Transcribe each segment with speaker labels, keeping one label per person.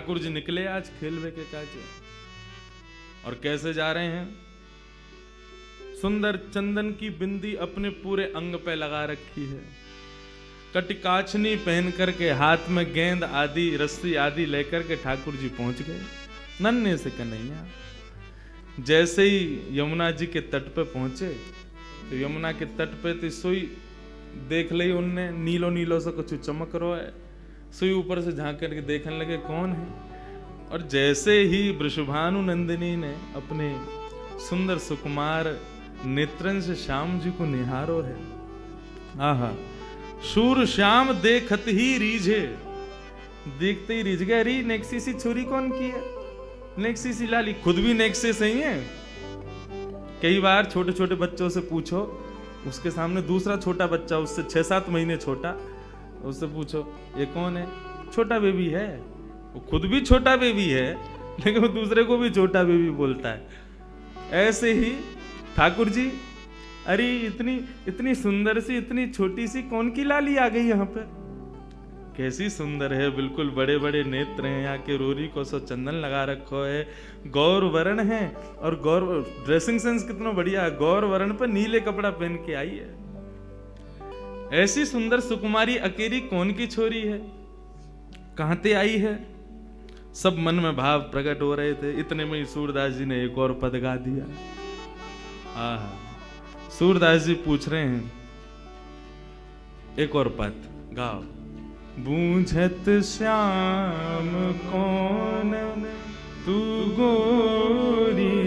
Speaker 1: ठाकुर जी निकले आज खेलवे के काजे। और कैसे जा रहे हैं? सुंदर चंदन की बिंदी अपने पूरे अंग पे लगा रखी है, कटिकाचनी पहन करके, हाथ में गेंद आदि रस्सी आदि लेकर के ठाकुर जी पहुंच गए नन्हे से कन्हैया। जैसे ही यमुना जी के तट पे पहुंचे तो यमुना के तट पे तो सोई देख ली उनने, नीलो नीलो से कुछ चमक रहा है। सोई ऊपर से झांक करके देखने लगे कौन है। और जैसे ही वृषभानु नंदिनी ने अपने सुंदर सुकुमार नेत्रन से श्याम जी को निहारो है, आहा, शूर श्याम देखत ही रीझे, देखते ही रीझ गए। अरे नेक्सी सी छोरी कौन की है? नेक्सी सी लाली, खुद भी नेक्से सही है। कई बार छोटे छोटे बच्चों से पूछो, उसके सामने दूसरा छोटा बच्चा उससे 6-7 महीने छोटा, उससे पूछो ये कौन है? छोटा बेबी है। वो खुद भी छोटा बेबी है लेकिन वो दूसरे को भी छोटा बेबी बोलता है। ऐसे ही ठाकुर जी, अरे इतनी सुंदर सी, इतनी छोटी सी कौन की लाली आ गई यहाँ पर? कैसी सुंदर है, बिल्कुल बड़े बड़े नेत्र हैं, यहाँ के रोरी को सो चंदन लगा रखो है, गौर वर्ण है। और गौर ड्रेसिंग सेंस कितना बढ़िया है, गौर वर्ण पर नीले कपड़ा पहन के आई है। ऐसी सुंदर सुकुमारी अकेली कौन की छोरी है, कहां ते आई है? सब मन में भाव प्रकट हो रहे थे। इतने में ही सूरदास जी ने एक और पद गा दिया। सूरदास जी पूछ रहे हैं एक और पद गाओ। बूझत श्याम कौन तू गोरी,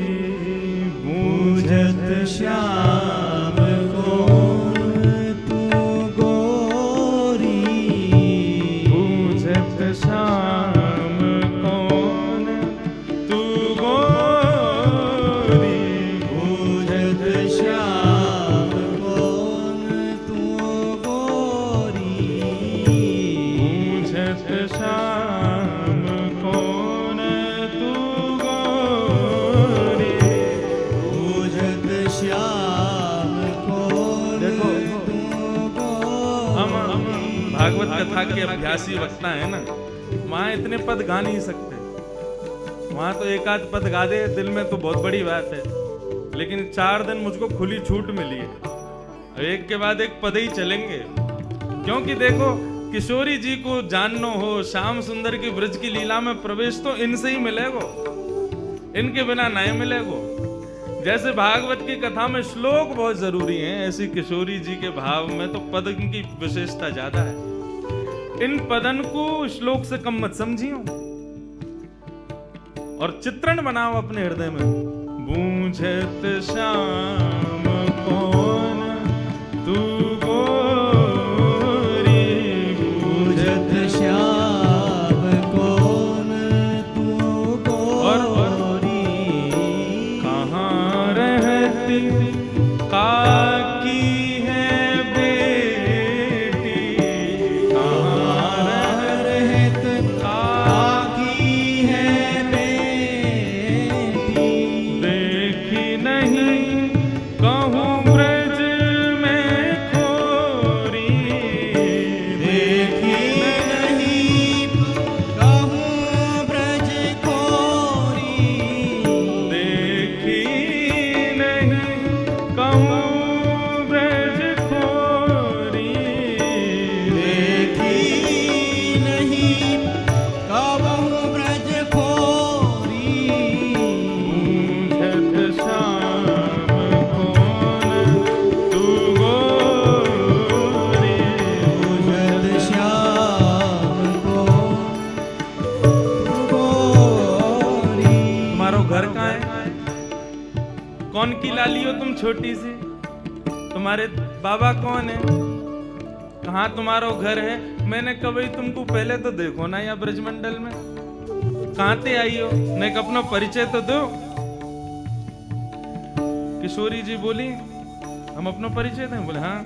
Speaker 1: बूझत श्याम कौन तू गोरी, बूझत श्याम कौन तू गोरी, बूझत श्याम कौन तू गोरी, बूझत श्याम कौन तू गोरी, बूझत श्याम कौन तू गोरी। हम भागवत कथा के अभ्यासी वक्ता है ना, वहां इतने पद गा नहीं सकते। वहां तो एक आध पद गा दे दिल में तो बहुत बड़ी बात है, लेकिन 4 दिन मुझको खुली छूट मिली है, एक के बाद एक पद ही चलेंगे। क्योंकि देखो, किशोरी जी को जानना हो, श्याम सुंदर की ब्रज की लीला में प्रवेश तो इनसे ही मिलेगो, इनके बिना नहीं मिलेगो। जैसे भागवत की कथा में श्लोक बहुत जरूरी हैं, ऐसी किशोरी जी के भाव में तो पद की विशेषता ज्यादा है। इन पदन को श्लोक से कम मत समझियो और चित्रण बनाओ अपने हृदय में। बूझत श्याम कौन तू गोरी, बूझत श्याम कौन तू गोरी, कहाँ रहती काकी है बेटी, कहाँ रहत काकी है बेटी, देखी नहीं कहूँ ब्रज में खोरी, देखी नहीं कहूँ ब्रज खोरी, देखी नहीं कहूँ ब्रज खोरी, देखी नहीं कहूँ ब्रज खोरी, बूझत श्याम कौन तू गोरी, बूझत श्याम कौन तू गोरी। तुम्हारो घर कहाँ है? कौन की लाली हो तुम छोटी सी? तुम्हारे बाबा कौन है? कहाँ तुम्हारो घर है? मैंने कभी तुमको पहले तो देखो ना यहाँ ब्रजमंडल में, कहाँ ते आई हो? नहीं अपना परिचय तो दो। किशोरी जी बोली हम अपना परिचय दें? बोले हाँ।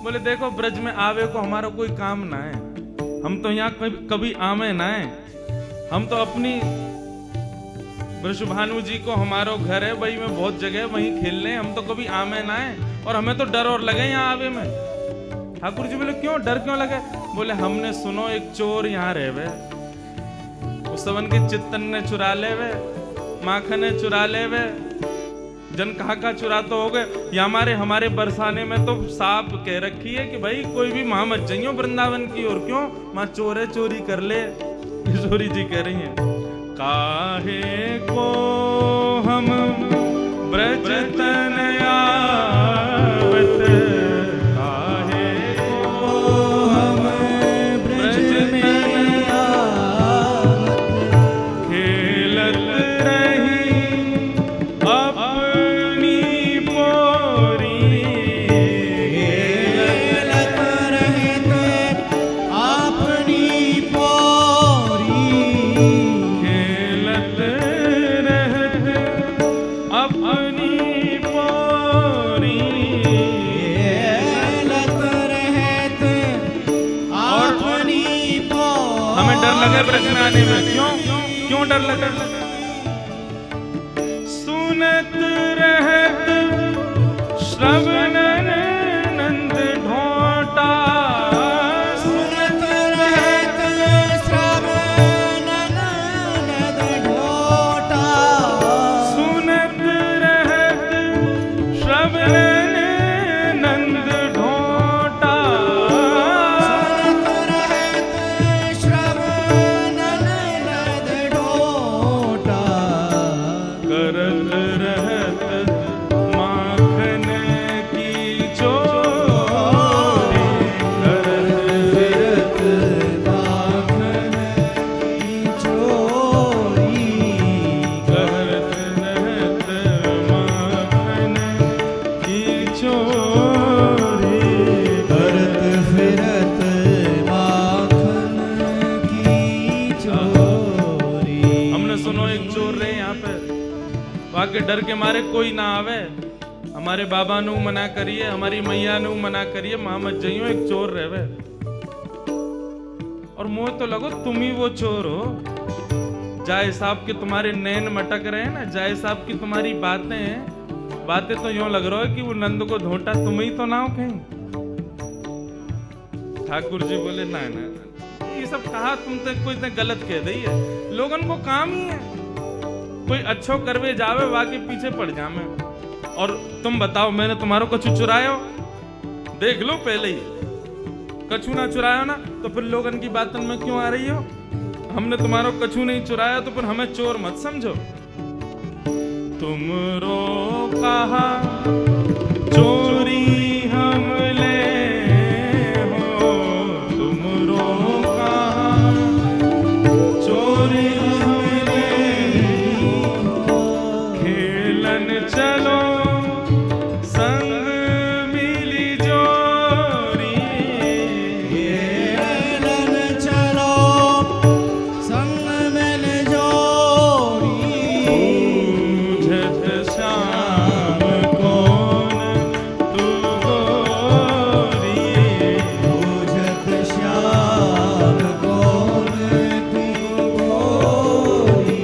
Speaker 1: बोले देखो, ब्रज में आवे को हमारा कोई काम ना है, हम तो यहाँ कभी आवे ना है, हम तो अपनी वृषभानु जी को हमारो घर है, वही में बहुत जगह वहीं खेलने, हम तो कभी आमे ना है, और हमें तो डर और लगे यहाँ आवे में। ठाकुर जी बोले क्यों, डर क्यों लगे? बोले हमने सुनो एक चोर यहाँ रहे, वो सबन के चित्तन ने चुरा ले वे, माखने चुरा ले वे, जन कहा चुरा तो हो गए। या हमारे बरसाने में तो साफ कह रखी है कि भाई कोई भी वहां मत जाइयो वृंदावन की ओर, क्यों मां चोरे चोरी कर ले। किशोरी जी कह रही हैं, काहे को हम ब्रज तन आवत, काहे को हम ब्रज तन आवत, खेलत रही अपनी पोरी,
Speaker 2: खेलत रहित अपनी पोरी,
Speaker 1: खेलत रहत अपनी पोरी,
Speaker 2: खेलत रहत अपनी पोरी।
Speaker 1: हमें डर लगे ब्रज में आने में, क्यों डर लगे? सुनत रहत श्रवणन नंद ढोटा,
Speaker 2: सुनत रहत श्रवणन नंद ढोटा,
Speaker 1: सुनत रहत श्रवणन नंद ढोटा,
Speaker 2: सुनत रहत श्रवणन नंद ढोटा,
Speaker 1: करत रहत माखन की चोरी, करत
Speaker 2: फिरत माखन की चोरी,
Speaker 1: करत रहत माखन की चोरी।
Speaker 2: करत फिरत माखन की चोरी।
Speaker 1: हमने सुनो एक चोर रहे यहाँ पे, वहां के डर के मारे कोई ना आवे। हमारे बाबा नु मना करिए, हमारी मैया नु मना करिए, मां मत जाइयो, एक चोर रहे। और मुझे तो लगो तुम ही वो चोर हो। जाए साहब के तुम्हारे नैन मटक रहे हैं ना, जाए साहब की तुम्हारी बातें तो यूं लग रहा है कि वो नंद को धोटा तुम ही तो ना हो कहीं। ठाकुर जी बोले ना ना, ये सब कहा तुम तो कोई इतने गलत कह दी है। लोगन को काम ही है, कोई अच्छो करवे जावे वाके पीछे पड़ जावे। और तुम बताओ, मैंने तुम्हारो कछु चुरायो? देख लो पहले ही, कछु ना चुराया ना तो फिर लोगन की बातन में क्यों आ रही हो? हमने तुम्हारो कछु नहीं चुराया तो फिर हमें चोर मत समझो। तुमरो कहा चोरी हम ले हो, तुमरो कहा चोरी हम ले हो, खेलन चलो संग मिली जोरी,
Speaker 2: खेलन चलो संग मिल जोरी,
Speaker 1: बूझत श्याम कौन तू गोरी,
Speaker 2: बूझत श्याम कौन तू गोरी।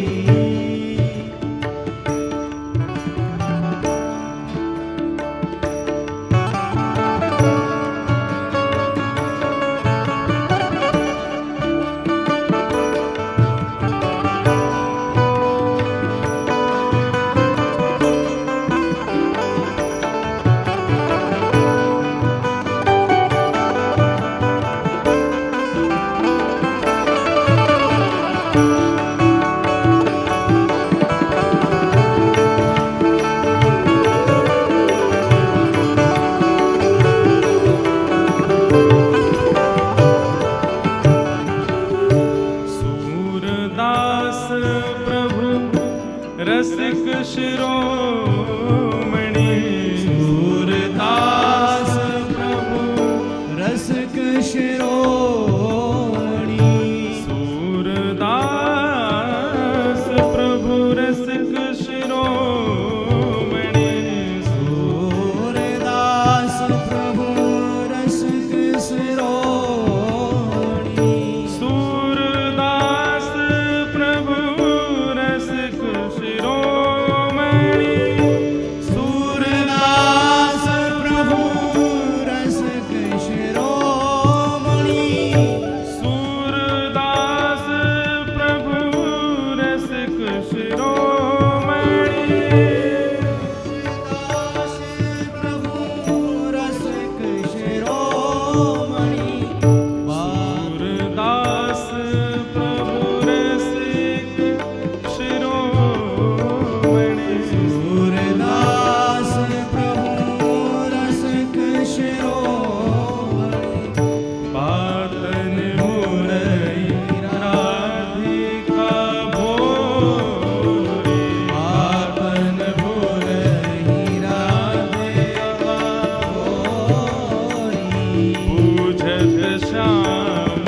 Speaker 1: सूरदास प्रभु रसिक शिरोमणि,
Speaker 2: सूरदास प्रभु रसिक शिरोमणि,
Speaker 1: सूरदास प्रभु रसिक शिरोमणि,
Speaker 2: सूरदास प्रभु रसिक शिरोमणि,
Speaker 1: सूरदास प्रभु रसिक शिरोमणि,
Speaker 2: सूरदास प्रभु रसिक शिरोमणि,
Speaker 1: श्याम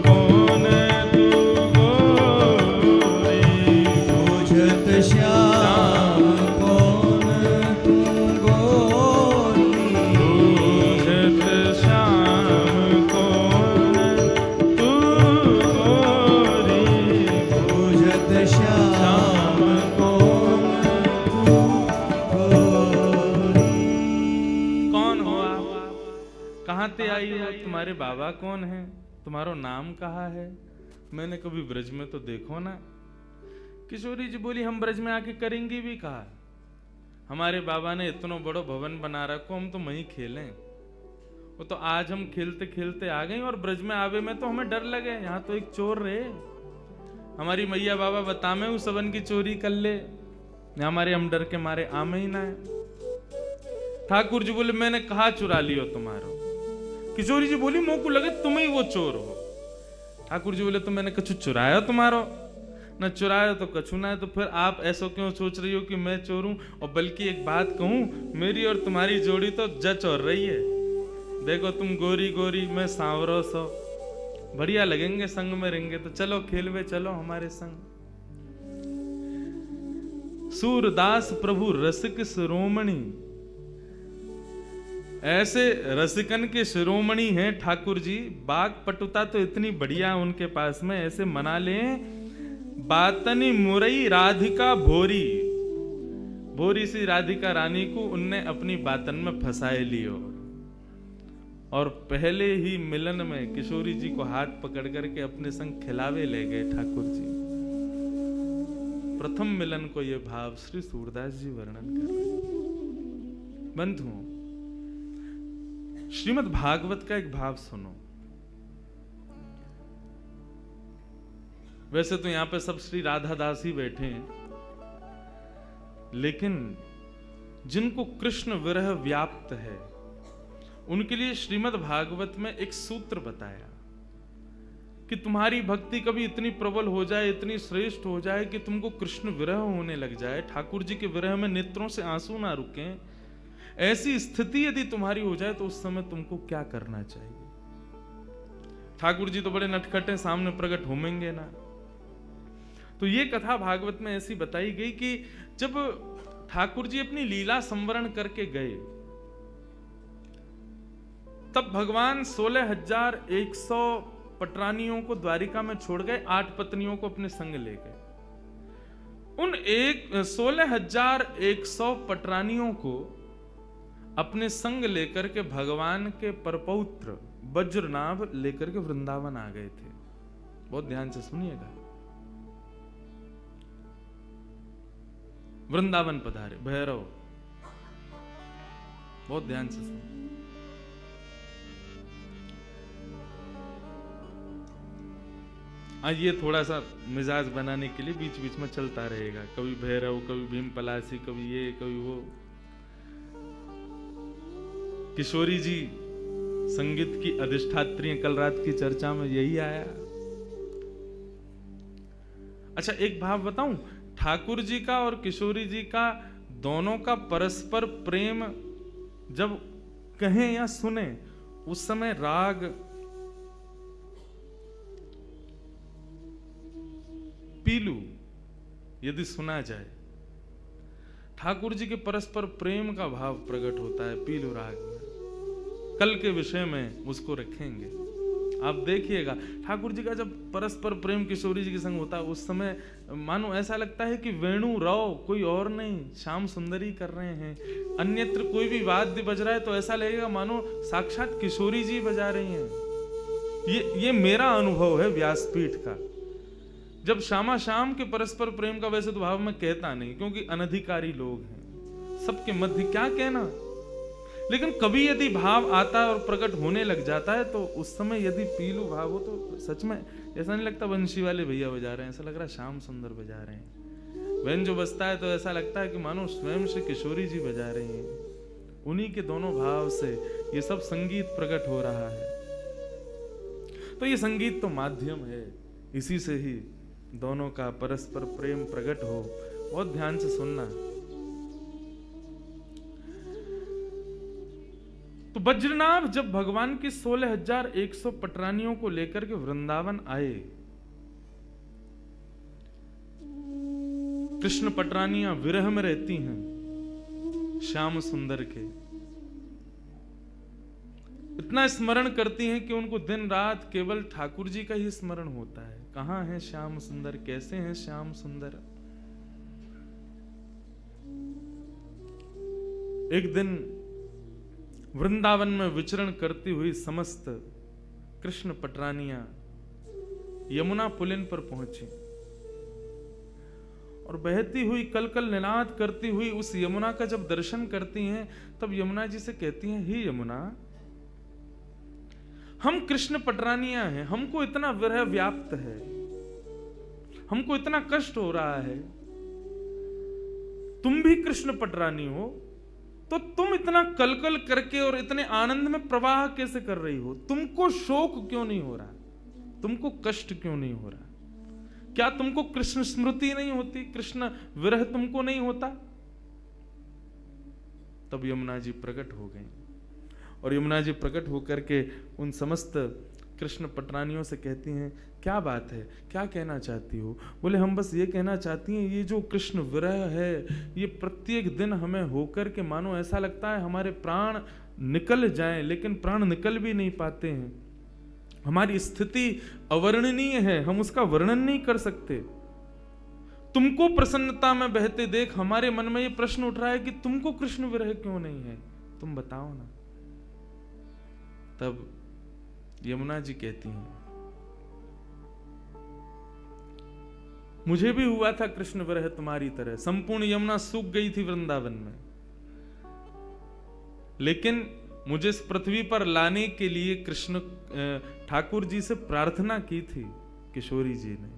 Speaker 1: कौन तू गोरी,
Speaker 2: बुझत श्याम कौन तू गोरी,
Speaker 1: बुझत श्याम कौन तू गोरी,
Speaker 2: बुझत श्याम कौन तू गोरी।
Speaker 1: कौन हो आप? कहाँ ते आई हो? तुम्हारे बाबा कौन है? तुम्हारो नाम कहाँ है? मैंने कभी ब्रज में तो देखो ना। किशोरी जी बोली, हम ब्रज में आके करेंगे भी कहा? हमारे बाबा ने इतना बड़ो भवन बना रखो, हम तो वहीं खेलें। वो तो आज हम खेलते खेलते आ गए और ब्रज में आवे में तो हमें डर लगे, यहाँ तो एक चोर रहे। हमारी मैया बाबा बता में उस सबन की चोरी कर ले, हमारे हम डर के मारे आमे ही ना है। ठाकुर जी बोले, मैंने कहा चुरा लियो तुम्हारो? किशोरी जी बोली, मोह को लगे तुम ही वो चोर हो। ठाकुर जी बोले, तो मैंने कछु चुराया तुम्हारो? न चुराया तो कछु ना है, तो फिर आप ऐसा क्यों सोच रही हो कि मैं चोर हूं? और बल्कि एक बात कहूं, मेरी और तुम्हारी जोड़ी तो जच और रही है। देखो तुम गोरी गोरी, मैं सांवरो सो, बढ़िया लगेंगे, संग में रहेंगे। तो चलो खेलवे, चलो हमारे संग। सूरदास प्रभु रसिक शिरोमणि, ऐसे रसिकन के शिरोमणि हैं ठाकुर जी। बाग पटुता तो इतनी बढ़िया उनके पास में, ऐसे मना लें। बातनी मुरई राधिका भोरी, भोरी सी राधिका रानी को उनने अपनी बातन में फंसाए लियो। और पहले ही मिलन में किशोरी जी को हाथ पकड़ करके अपने संग खिलावे ले गए ठाकुर जी। प्रथम मिलन को यह भाव श्री सूरदास जी वर्णन कर रहे हैं। बंधुओं, श्रीमद् भागवत का एक भाव सुनो। वैसे तो यहां पे सब श्री राधा दास ही बैठे हैं, लेकिन जिनको कृष्ण विरह व्याप्त है उनके लिए श्रीमद् भागवत में एक सूत्र बताया कि तुम्हारी भक्ति कभी इतनी प्रबल हो जाए, इतनी श्रेष्ठ हो जाए कि तुमको कृष्ण विरह होने लग जाए, ठाकुर जी के विरह में नेत्रों से आंसू ना रुकें। ऐसी स्थिति यदि तुम्हारी हो जाए तो उस समय तुमको क्या करना चाहिए? ठाकुर जी तो बड़े नटखट हैं, सामने प्रकट होंगे ना। तो ये कथा भागवत में ऐसी बताई गई कि जब ठाकुर जी अपनी लीला संवरण करके गए, तब भगवान 16,100 पटरानियों को द्वारिका में छोड़ गए, 8 पत्नियों को अपने संग ले गए। उन 16,100 पटरानियों को अपने संग लेकर के भगवान के परपौत्र वज्रनाभ लेकर के वृंदावन आ गए थे। बहुत ध्यान से सुनिएगा। वृंदावन पधारे भैरव, बहुत ध्यान से सुन। आज ये थोड़ा सा मिजाज बनाने के लिए बीच बीच में चलता रहेगा, कभी भैरव, कभी भीम पलासी, कभी ये कभी वो। किशोरी जी संगीत की अधिष्ठात्री, कल रात की चर्चा में यही आया। अच्छा एक भाव बताऊं, ठाकुर जी का और किशोरी जी का दोनों का परस्पर प्रेम जब कहें या सुने, उस समय राग पीलू यदि सुना जाए, ठाकुर जी के परस्पर प्रेम का भाव प्रकट होता है पीलू राग में। कल के विषय में उसको रखेंगे, आप देखिएगा। ठाकुर जी का जब परस्पर प्रेम किशोरी जी के संग होता है, उस समय मानो ऐसा लगता है कि वेणु राव कोई और नहीं, श्याम सुंदरी कर रहे हैं। अन्यत्र कोई भी वाद्य बज रहा है तो ऐसा लगेगा मानो साक्षात किशोरी जी बजा रही हैं। ये मेरा अनुभव है व्यासपीठ का। जब श्यामा श्याम के परस्पर प्रेम का वैसे तो भाव मैं कहता नहीं, क्योंकि अनधिकारी लोग हैं, सबके मध्य क्या कहना, लेकिन कभी यदि भाव आता है और प्रकट होने लग जाता है तो उस समय यदि पीलू भाव हो तो सच में ऐसा नहीं लगता बंशी वाले भैया बजा रहे हैं, ऐसा लग रहा है श्याम सुंदर बजा रहे हैं। वैन जो बजता है तो ऐसा लगता है कि मानो स्वयं श्री किशोरी जी बजा रही हैं। उन्हीं के दोनों भाव से ये सब संगीत प्रकट हो रहा है। तो ये संगीत तो माध्यम है, इसी से ही दोनों का परस्पर प्रेम प्रकट हो। बहुत ध्यान से सुनना। तो बज्रनाभ जब भगवान की 16,100 पटरानियों को लेकर के वृंदावन आए, कृष्ण पटरानियां विरह में रहती हैं श्याम सुंदर के, इतना स्मरण करती हैं कि उनको दिन रात केवल ठाकुर जी का ही स्मरण होता है। कहां है श्याम सुंदर, कैसे हैं श्याम सुंदर। एक दिन वृंदावन में विचरण करती हुई समस्त कृष्ण पटरानियां यमुना पुलिन पर पहुंची और बहती हुई कलकल निनाद करती हुई उस यमुना का जब दर्शन करती हैं, तब यमुना जी से कहती हैं, हे यमुना, हम कृष्ण पटरानियां हैं, हमको इतना विरह व्याप्त है, हमको इतना कष्ट हो रहा है, तुम भी कृष्ण पटरानी हो, तो तुम इतना कलकल करके और इतने आनंद में प्रवाह कैसे कर रही हो? तुमको शोक क्यों नहीं हो रहा? तुमको कष्ट क्यों नहीं हो रहा? क्या तुमको कृष्ण स्मृति नहीं होती? कृष्ण विरह तुमको नहीं होता? तब यमुना जी प्रकट हो गई और यमुना जी प्रकट होकर के उन समस्त कृष्ण पटरानियों से कहती हैं, क्या बात है, क्या कहना चाहती हो? बोले, हम बस ये कहना चाहती हैं, ये जो कृष्ण विरह है, ये प्रत्येक दिन हमें होकर के मानो ऐसा लगता है हमारे प्राण निकल जाएं, लेकिन प्राण निकल भी नहीं पाते हैं। हमारी स्थिति अवर्णनीय है, हम उसका वर्णन नहीं कर सकते। तुमको प्रसन्नता में बहते देख हमारे मन में ये प्रश्न उठ रहा है कि तुमको कृष्ण विरह क्यों नहीं है, तुम बताओ ना। तब यमुना जी कहती हैं, मुझे भी हुआ था कृष्ण विरह तुम्हारी तरह, संपूर्ण यमुना सूख गई थी वृंदावन में, लेकिन मुझे इस पृथ्वी पर लाने के लिए कृष्ण ठाकुर जी से प्रार्थना की थी किशोरी जी ने।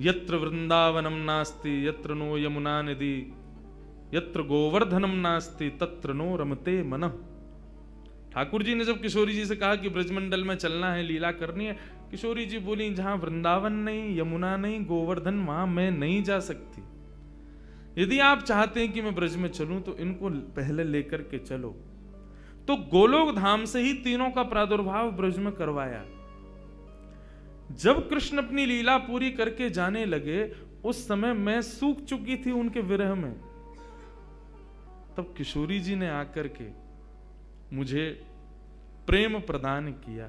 Speaker 1: यत्र वृंदावनम नास्ति यत्र नो यमुना नदी, यत्र गोवर्धनम नास्ति तत्र नो रमते मनः। ठाकुर जी ने जब किशोरी जी से कहा कि ब्रजमंडल में चलना है, लीला करनी है, किशोरी जी बोली, जहां वृंदावन नहीं, यमुना नहीं, गोवर्धन, वहां मैं नहीं जा सकती। यदि आप चाहते हैं कि मैं ब्रज में चलूं तो इनको पहले लेकर के चलो। तो गोलोक धाम से ही तीनों का प्रादुर्भाव ब्रज में करवाया। जब कृष्ण अपनी लीला पूरी करके जाने लगे, उस समय मैं सूख चुकी थी उनके विरह में। तब किशोरी जी ने आकर के मुझे प्रेम प्रदान किया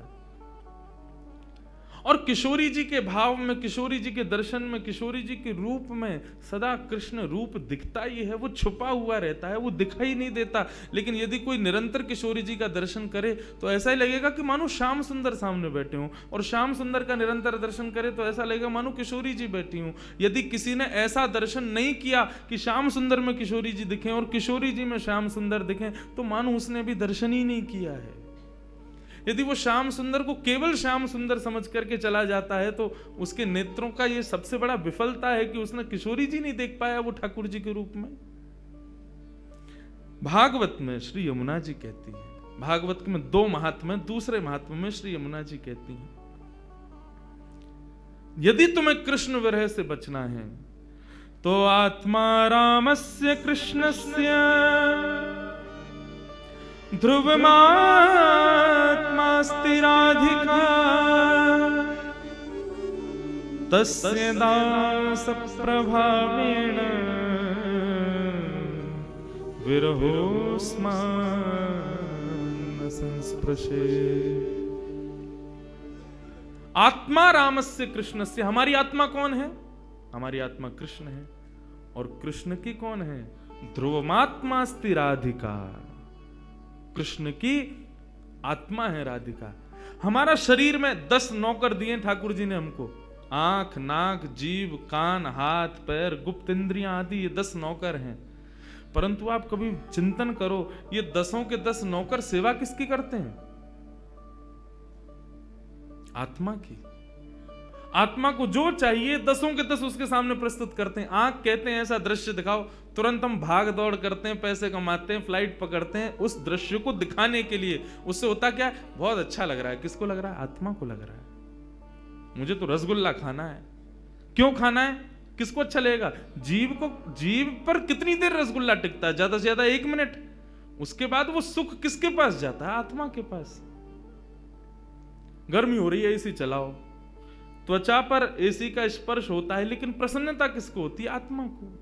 Speaker 1: और किशोरी जी के भाव में, किशोरी जी के दर्शन में, किशोरी जी के रूप में सदा कृष्ण रूप दिखता ही है। वो छुपा हुआ रहता है, वो दिखाई नहीं देता। लेकिन यदि कोई निरंतर किशोरी जी का दर्शन करे तो ऐसा ही लगेगा कि मानो श्याम सुंदर सामने बैठे हों, और श्याम सुंदर का निरंतर दर्शन करे तो ऐसा लगेगा मानो किशोरी जी बैठी हूं। यदि किसी ने ऐसा दर्शन नहीं किया कि श्याम सुंदर में किशोरी जी दिखें और किशोरी जी में श्याम सुंदर दिखें, तो मानो उसने भी दर्शन ही नहीं किया है। यदि वो श्याम सुंदर को केवल श्याम सुंदर समझ करके चला जाता है तो उसके नेत्रों का ये सबसे बड़ा विफलता है कि उसने किशोरी जी नहीं देख पाया वो ठाकुर जी के रूप में। भागवत में श्री यमुना जी कहती है, भागवत में 2 महात्म्य, दूसरे महात्म्य में श्री यमुना जी कहती हैं, यदि तुम्हें कृष्ण विरह से बचना है तो आत्मा रामस्य कृष्णस्य ध्रुवमात्मास्ति राधिका तस्य दास प्रभावेण विरहोस्मान् संस्पृशे। आत्मा रामस्य कृष्णस्य, हमारी आत्मा कौन है? हमारी आत्मा कृष्ण है। और कृष्ण की कौन है? ध्रुवमात्मास्ति राधिका, कृष्ण की आत्मा है राधिका। हमारा शरीर में 10 नौकर दिए ठाकुर जी ने हमको, आंख, नाक, जीभ, कान, हाथ, पैर, गुप्त इंद्रियां आदि, ये 10 नौकर हैं। परंतु आप कभी चिंतन करो, ये 10 के 10 नौकर सेवा किसकी करते हैं? आत्मा की। आत्मा को जो चाहिए 10 के 10 उसके सामने प्रस्तुत करते हैं। आंख कहते हैं ऐसा दृश्य दिखाओ, तुरंत हम भाग दौड़ करते हैं, पैसे कमाते हैं, फ्लाइट पकड़ते हैं उस दृश्य को दिखाने के लिए। उससे होता क्या? बहुत अच्छा लग रहा है। किसको लग रहा है? आत्मा को लग रहा है। मुझे तो रसगुल्ला खाना है। क्यों खाना है? किसको अच्छा लगेगा? जीभ को। जीभ पर कितनी देर रसगुल्ला टिकता है? ज्यादा से ज्यादा 1 मिनट। उसके बाद वो सुख किसके पास जाता है? आत्मा के पास। गर्मी हो रही है, एसी चलाओ, त्वचा पर एसी का स्पर्श होता है, लेकिन प्रसन्नता किसको होती है? आत्मा को।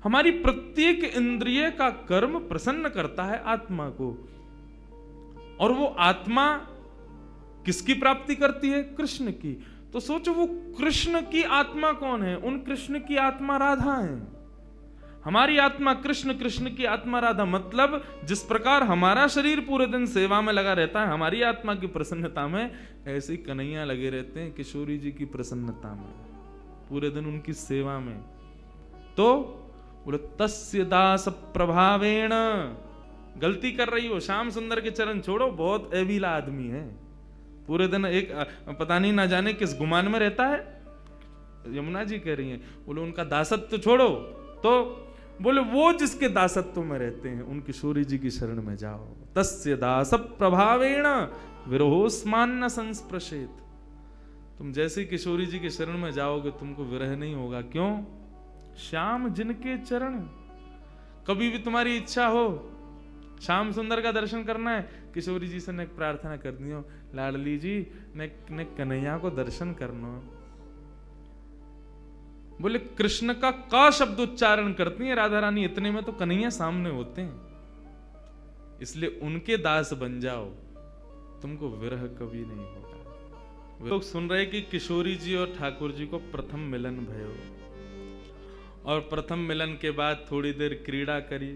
Speaker 1: हमारी प्रत्येक इंद्रिय का कर्म प्रसन्न करता है आत्मा को, और वो आत्मा किसकी प्राप्ति करती है? कृष्ण की। तो सोचो, वो कृष्ण की आत्मा कौन है? उन कृष्ण की आत्मा राधा है। हमारी आत्मा कृष्ण, कृष्ण की आत्मा राधा। मतलब जिस प्रकार हमारा शरीर पूरे दिन सेवा में लगा रहता है हमारी आत्मा की प्रसन्नता में, ऐसे कन्हैया लगे रहते हैं किशोरी जी की प्रसन्नता में, पूरे दिन उनकी सेवा में। तो बोले तस्य दास प्रभावेण। गलती कर रही हो, श्याम सुंदर के चरण छोड़ो, बहुत एविला आदमी है, पूरे दिन एक पता नहीं ना जाने किस गुमान में रहता है। यमुना जी कह रही हैं, बोले उनका दासत्व छोड़ो, तो बोले वो जिसके दासत्व में रहते हैं उन किशोरी जी की शरण में जाओ। तस्य दास प्रभावेण विरहोस्मान न संस्पृशेत। तुम जैसे किशोरी जी के शरण में जाओगे तुमको विरह नहीं होगा। क्यों? श्याम जिनके चरण। कभी भी तुम्हारी इच्छा हो श्याम सुंदर का दर्शन करना है, किशोरी जी से ने प्रार्थना कर दियो, लाडली जी ने कन्हैया को दर्शन करना। बोले कृष्ण का शब्द उच्चारण करती है राधा रानी, इतने में तो कन्हैया सामने होते हैं। इसलिए उनके दास बन जाओ, तुमको विरह कभी नहीं होगा। लोग सुन रहे कि किशोरी जी और ठाकुर जी को प्रथम मिलन भयो, और प्रथम मिलन के बाद थोड़ी देर क्रीड़ा करी।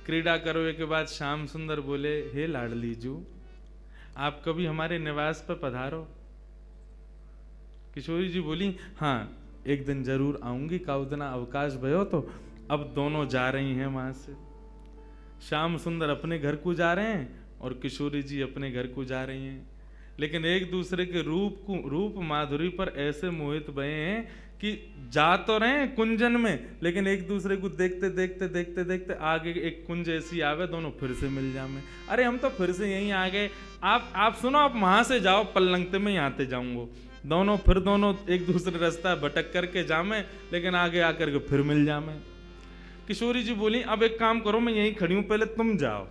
Speaker 1: क्रीड़ा करने के बाद श्याम सुंदर बोले, हे लाडली जू, आप कभी हमारे निवास पर पधारो। किशोरी जी बोली, हाँ एक दिन जरूर आऊंगी, काउदना अवकाश भयो। तो अब दोनों जा रही हैं वहां से। श्याम सुंदर अपने घर को जा रहे हैं और किशोरी जी अपने घर को जा रही हैं, लेकिन एक दूसरे के रूप माधुरी पर ऐसे मोहित भये हैं कि जा तो रहे हैं कुंजन में, लेकिन एक दूसरे को देखते देखते देखते देखते आगे एक कुंज ऐसी आवे, दोनों फिर से मिल जामे। अरे हम तो फिर से यहीं आ गए, आप सुनो, आप वहां से जाओ पल्लंगते में, यहाँ से जाऊंगो। दोनों एक दूसरे रास्ता भटक करके जामे, लेकिन आगे आकर के फिर मिल जामे। किशोरी जी बोली, अब एक काम करो, मैं यहीं खड़ी हूं, पहले तुम जाओ।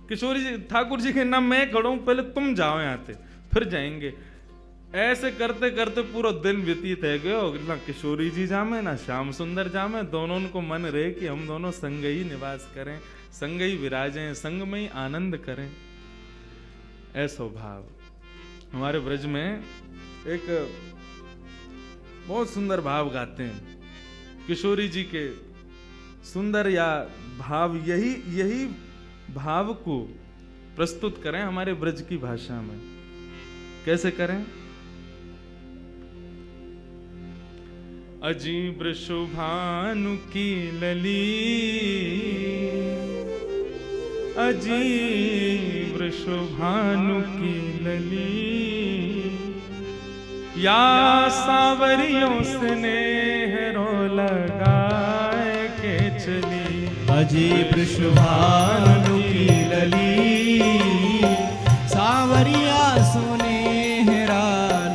Speaker 1: किशोरी जी, ठाकुर जी के नाम मैं खड़ा हूं, पहले तुम जाओ यहाँ से, फिर जाएंगे। ऐसे करते करते पूरा दिन व्यतीत है गयो, ना किशोरी जी जामे ना श्याम सुंदर जामे। दोनों को मन रहे कि हम दोनों संग ही निवास करें, संग ही विराजें, संग में ही आनंद करें। ऐसा भाव हमारे ब्रज में एक बहुत सुंदर भाव गाते हैं किशोरी जी के। सुंदर या भाव, यही भाव को प्रस्तुत करें हमारे ब्रज की भाषा में। कैसे करें? अजीब शुभानु की लली, अजीब शुभानु की लली, या सावरियों स्नेह रो लगाए के चली।
Speaker 2: अजीब शुभानु की लली, सावरिया सुनेहरा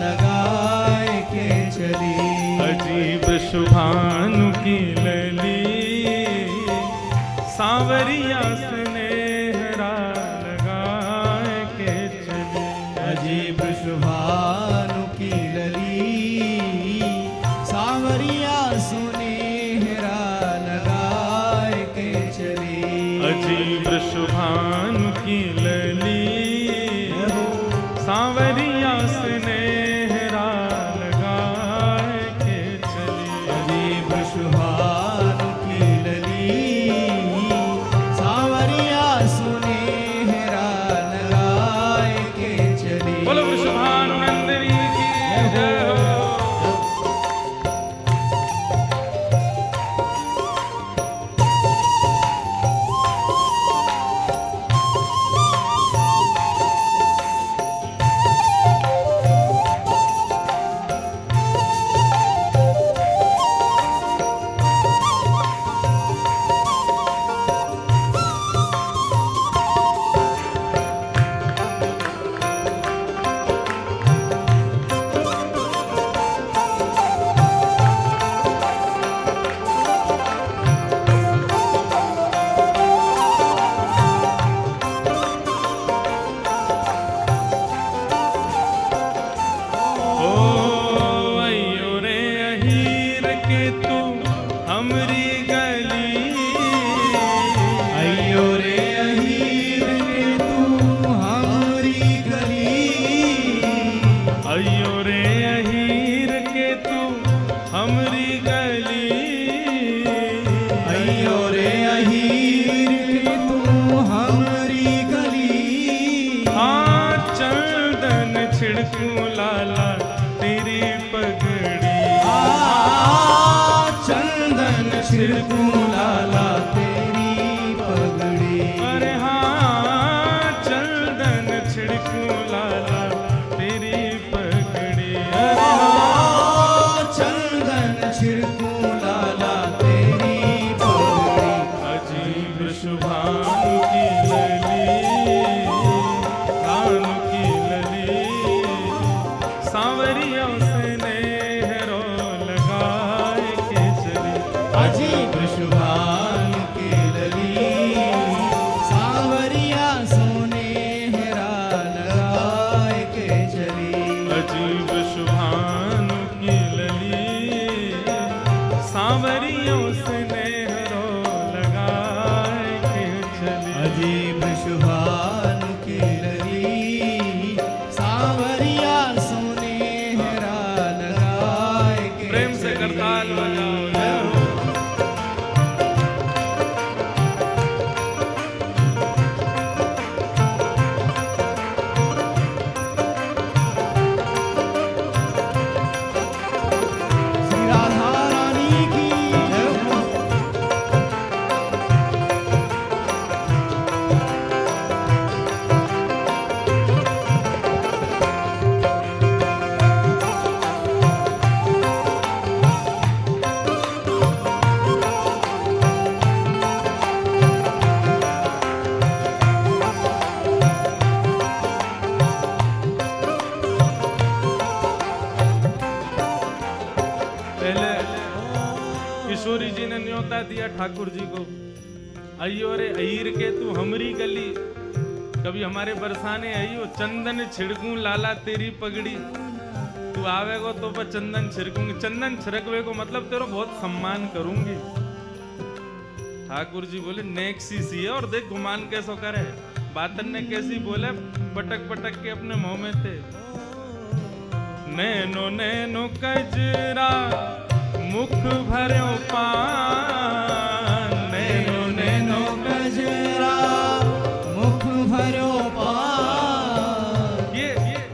Speaker 2: लगाए के चली।
Speaker 1: अजीब शुभानु की लली, सावरिया स्नेहरा लगाए के चली।
Speaker 2: अजीब शुभानु की लली, सावरिया सुनेहरा लगाए के चली।
Speaker 1: अजीब शुभानु की लली, सावरिया स्नेहरा लगाए के चली।
Speaker 2: अजीब शुभानु की लली, सावरिया सुनेहरा लगाए के चली।
Speaker 1: बोलो वृषभानु नंदिनी की जय हो। छिड़कूं लाला तेरी पगड़ी।
Speaker 2: चंदन छिड़कूं लाला तेरी पगड़ी।
Speaker 1: अरे हाँ चंदन छिड़कूं लाला तेरी पगड़ी।
Speaker 2: चंदन छिड़कूं लाला तेरी पगड़ी।
Speaker 1: अजीब शुभानु की लली कान की लली सांवरियों से नेहरो लगाए के चली।
Speaker 2: अजीब शुभान की लली सांवरिया सोने हेरा लगाए के चली।
Speaker 1: अजीब शुभानु की लली सांवरियों से नेहरो लगाए के चली।
Speaker 2: अजीब शुभान की लली सांवरिया सोने हेरा लगाए के
Speaker 1: प्रेम से
Speaker 2: चली।
Speaker 1: करताल बजाओ जय हो।
Speaker 2: श्री राधा रानी की जय हो।
Speaker 1: पहले किशोरी जी ने न्योता दिया ठाकुर जी को, अयो रे अहीर के तू हमरी गली, कभी हमारे बरसाने अयो चंदन छिड़कूं लाला तेरी पगड़ी। तू आवेगो तो पर चंदन छिड़कूंगी, चंदन छिड़कवे को मतलब तेरा बहुत सम्मान करूंगी। ठाकुर जी बोले नेक्सी सी है और देख गुमान कैसो करे। बातन ने कैसी बोले पटक पटक के अपने मुंह में थे। नैनो नैनो कजरा मुख भर्यो पान। नैनो नैनो
Speaker 2: गजरा मुख भरो पान।
Speaker 1: ये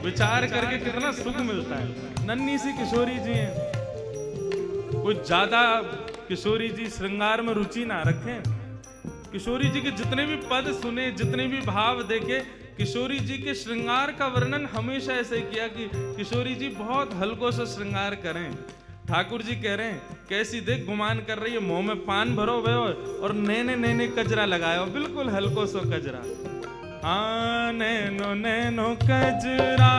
Speaker 1: विचार करके कितना सुख मिलता है। नन्ही सी किशोरी जी हैं, कुछ ज्यादा किशोरी जी श्रृंगार में रुचि ना रखें। किशोरी जी के जितने भी पद सुने, जितने भी भाव देखे, किशोरी जी के श्रृंगार का वर्णन हमेशा ऐसे किया कि किशोरी जी बहुत हल्को से श्रृंगार करें। ठाकुर जी कह रहे हैं कैसी देख गुमान कर रही है, मुंह में पान भरो भयो और नैने नैने कजरा लगायो, बिल्कुल हल्को सो कजरा। हाँ नैनो नैनो कजरा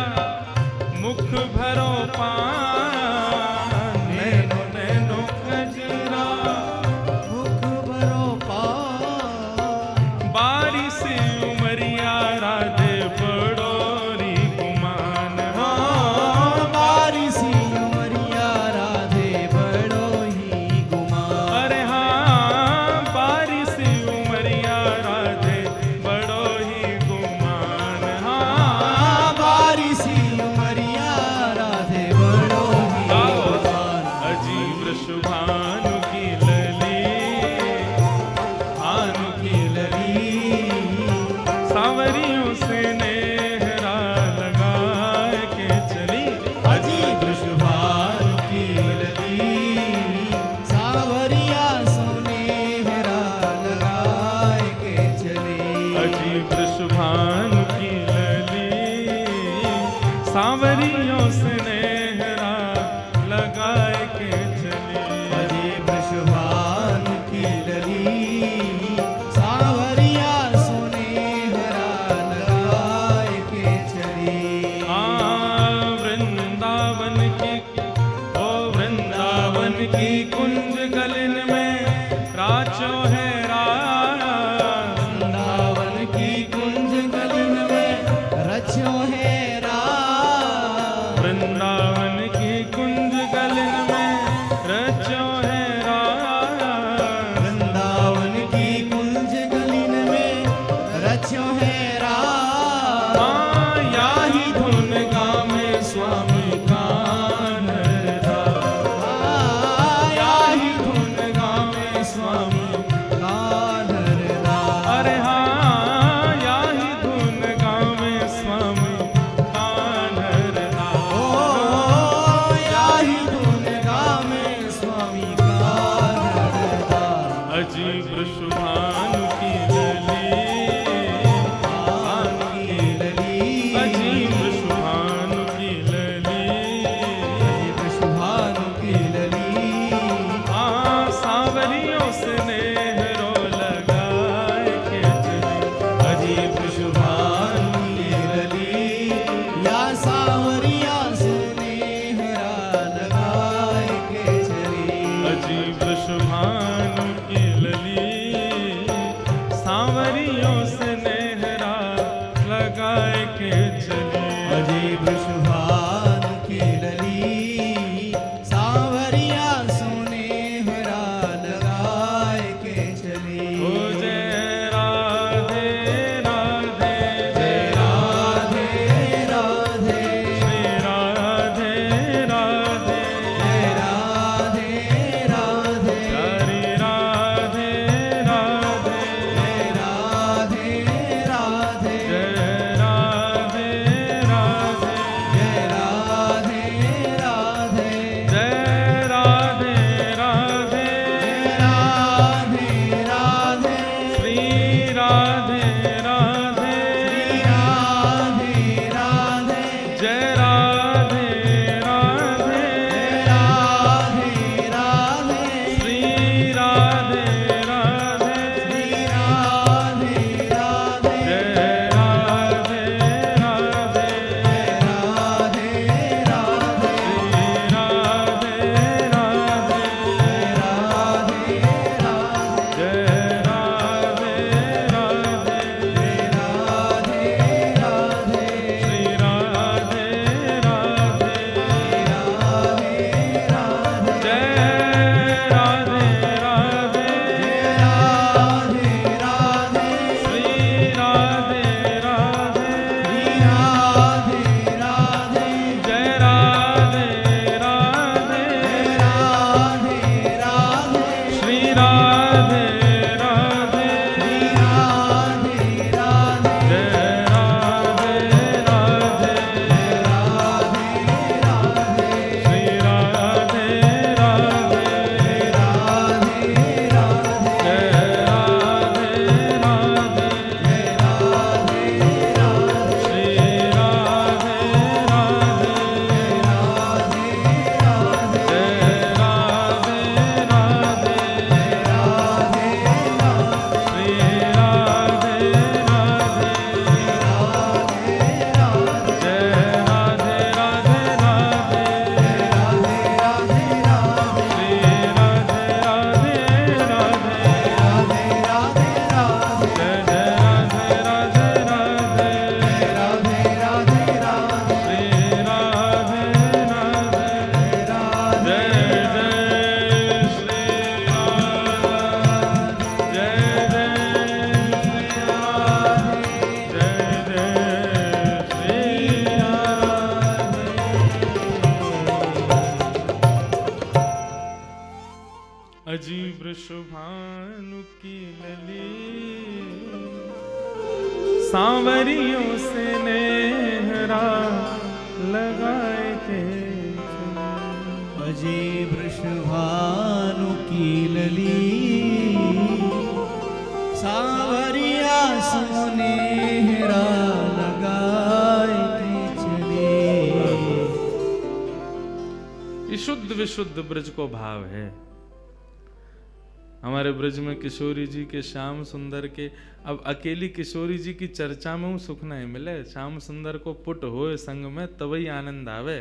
Speaker 1: मुख भरो पान। नैनो नैनो कजरा
Speaker 2: मुख भरो पान।
Speaker 1: बारी सी उमरिया राधे बड़ोरी गुमान।
Speaker 2: हाँ, बारी सी उमरिया राधे बड़ो ही गुमान।
Speaker 1: अरे हाँ बारी सी उमरिया राधे बड़ो ही गुमान। हाँ
Speaker 2: बारी सी उमरिया राधे बड़ो ही गुमान।
Speaker 1: अजीब शुभानु की लली भानु की लली सांवरियों से नेहरा लगाए के चली।
Speaker 2: अजीब शुभान की लली सांवरिया सोनेहरा लगाए के चली।
Speaker 1: अजीब शुभानु की लली सांवरियों से नेहरा लगाए के चली।
Speaker 2: अजीब शुभान की लली सांवरिया सोनेहरा लगाए के चली।
Speaker 1: वृंदावन की ओ वृंदावन की कुंज गलन में राचो है
Speaker 2: वृंदावन की कुंज गलिन में रचो है राम।
Speaker 1: वृंदावन की कुंज गलन में रचो है
Speaker 2: वृंदावन की कुंज गलिन में रचो है राम।
Speaker 1: या ही धुन गावे स्वामी कान्हा।
Speaker 2: या
Speaker 1: वृषभानु की लली सांवरियों से नेहरा लगाए के
Speaker 2: अजे वृषभानु की लली सांवरिया सोनेहरा लगाए के चले।
Speaker 1: ये शुद्ध विशुद्ध ब्रज को भाव है। हमारे ब्रज में किशोरी जी के श्याम सुंदर के, अब अकेली किशोरी जी की चर्चा में सुख नहीं मिले, श्याम सुंदर को पुट होए संग में तभी आनंद आवे।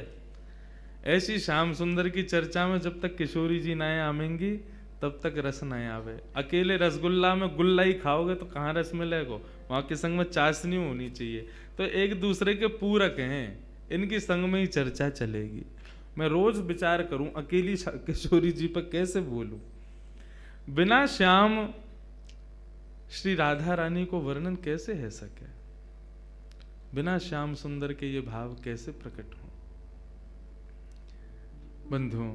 Speaker 1: ऐसी श्याम सुंदर की चर्चा में जब तक किशोरी जी नहीं आवेंगी तब तक रस नहीं आवे। अकेले रसगुल्ला में गुल्ला ही खाओगे तो कहाँ रस मिलेगा? वहाँ के संग में चाशनी होनी चाहिए। तो एक दूसरे के पूरक हैं, इनकी संग में ही चर्चा चलेगी। मैं रोज विचार करूं अकेली किशोरी जी पर कैसे बोलूं, बिना श्याम श्री राधा रानी को वर्णन कैसे है सके, बिना श्याम सुंदर के ये भाव कैसे प्रकट हो। बंधुओं,